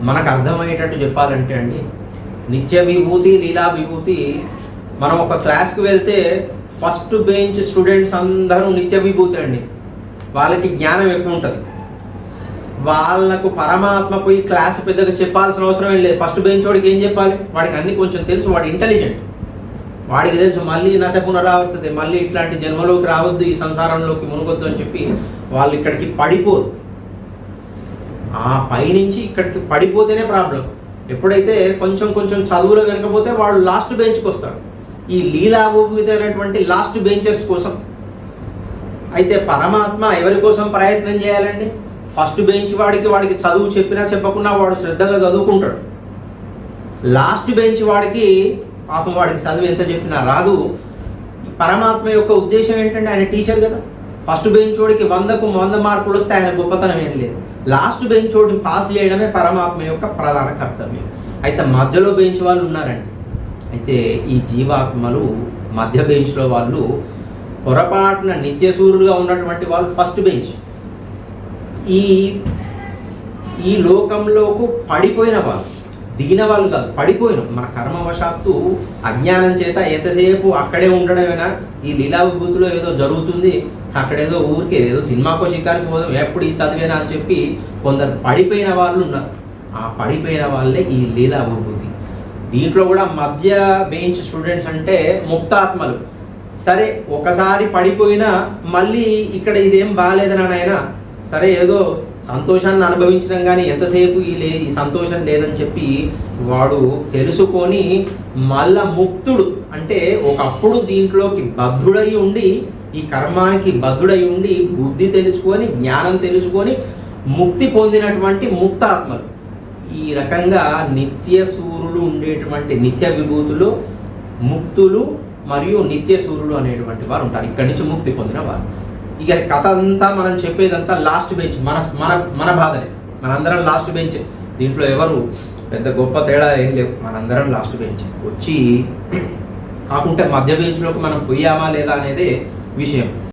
మనకు అర్థమయ్యేటట్టు చెప్పాలంటే అండి, నిత్య విభూతి లీలా విభూతి మనం ఒక క్లాస్కి వెళ్తే ఫస్ట్ బెంచ్ స్టూడెంట్స్ అందరూ నిత్య విభూతి అండి. వాళ్ళకి జ్ఞానం ఎక్కువ ఉంటుంది. వాళ్ళకు పరమాత్మ పోయి క్లాస్ పెద్దగా చెప్పాల్సిన అవసరం ఏం లేదు. ఫస్ట్ బెంచ్ వాడికి ఏం చెప్పాలి? వాడికి అన్నీ కొంచెం తెలుసు, వాడు ఇంటెలిజెంట్, వాడికి తెలుసు మళ్ళీ నచ పునరావర్తతే, మళ్ళీ ఇట్లాంటి జన్మలోకి రావద్దు, ఈ సంసారంలోకి మునగొద్దు అని చెప్పి వాళ్ళు ఇక్కడికి పడిపోరు. ఆ పైనుంచి ఇక్కడికి పడిపోతేనే ప్రాబ్లం. ఎప్పుడైతే కొంచెం కొంచెం చదువులో వెనకపోతే వాడు లాస్ట్ బెంచ్కి వస్తాడు. ఈ లీలాభూమిత అనేటువంటి లాస్ట్ బెంచర్స్ కోసం. అయితే పరమాత్మ ఎవరి కోసం ప్రయత్నం చేయాలండి? ఫస్ట్ బెంచ్ వాడికి చదువు చెప్పినా చెప్పకుండా వాడు శ్రద్ధగా చదువుకుంటాడు. లాస్ట్ బెంచ్ వాడికి పాపం వాడికి చదువు ఎంత చెప్పినా రాదు. పరమాత్మ యొక్క ఉద్దేశం ఏంటంటే ఆయన టీచర్ కదా. ఫస్ట్ బెంచ్ వాడికి 100కు 100 మార్కులు వస్తే ఆయన గొప్పతనం ఏం లేదు. లాస్ట్ బెంచ్ వాడిని పాస్ చేయడమే పరమాత్మ యొక్క ప్రధాన కర్తవ్యం. అయితే మధ్యలో బెంచ్ వాళ్ళు ఉన్నారండి. అయితే ఈ జీవాత్మలు మధ్య బెంచ్లో వాళ్ళు పొరపాటున నిత్యసూరుడుగా ఉన్నటువంటి వాళ్ళు ఫస్ట్ బెంచ్. ఈ లోకంలోకి పడిపోయిన వాళ్ళు, దిగిన వాళ్ళు కాదు, పడిపోయిన మన కర్మవశాత్తు అజ్ఞానం చేత ఎంతసేపు అక్కడే ఉండడమేనా, ఈ లీలా విభూతిలో ఏదో జరుగుతుంది, అక్కడేదో ఊరికే ఏదో సినిమాకో షికారికి పోదాం, ఎప్పుడు ఈ చదివేనా అని చెప్పి కొందరు పడిపోయిన వాళ్ళు ఉన్నారు. ఆ పడిపోయిన వాళ్ళే ఈ లీలా విభూతి. దీంట్లో కూడా మధ్య బెంచ్ స్టూడెంట్స్ అంటే ముక్తాత్మలు. సరే ఒకసారి పడిపోయినా మళ్ళీ ఇక్కడ ఇదేం బాగాలేదని అయినా సరే ఏదో సంతోషాన్ని అనుభవించడం, కానీ ఎంతసేపు ఈ సంతోషం లేదని చెప్పి వాడు తెలుసుకొని మళ్ళా ముక్తుడు అంటే ఒకప్పుడు దీంట్లోకి బద్ధుడై ఉండి, ఈ కర్మానికి బద్ధుడై ఉండి బుద్ధి తెలుసుకొని జ్ఞానం తెలుసుకొని ముక్తి పొందినటువంటి ముక్తాత్మలు. ఈ రకంగా నిత్య సూర్యులు ఉండేటువంటి నిత్య విభూతులు ముక్తులు మరియు నిత్య సూర్యులు అనేటువంటి వారు ఉంటారు. ఇక్కడి నుంచి ముక్తి పొందిన వారు. ఇక కథ అంతా మనం చెప్పేదంతా లాస్ట్ బెంచ్. మన బాధనే, మనందరం లాస్ట్ బెంచ్. దీంట్లో ఎవరు పెద్ద గొప్ప తేడా ఏం లేవు, మనందరం లాస్ట్ బెంచ్. వచ్చి కాకుంటే మధ్య బెంచ్లోకి మనం పోయామా లేదా అనేదే విషయం.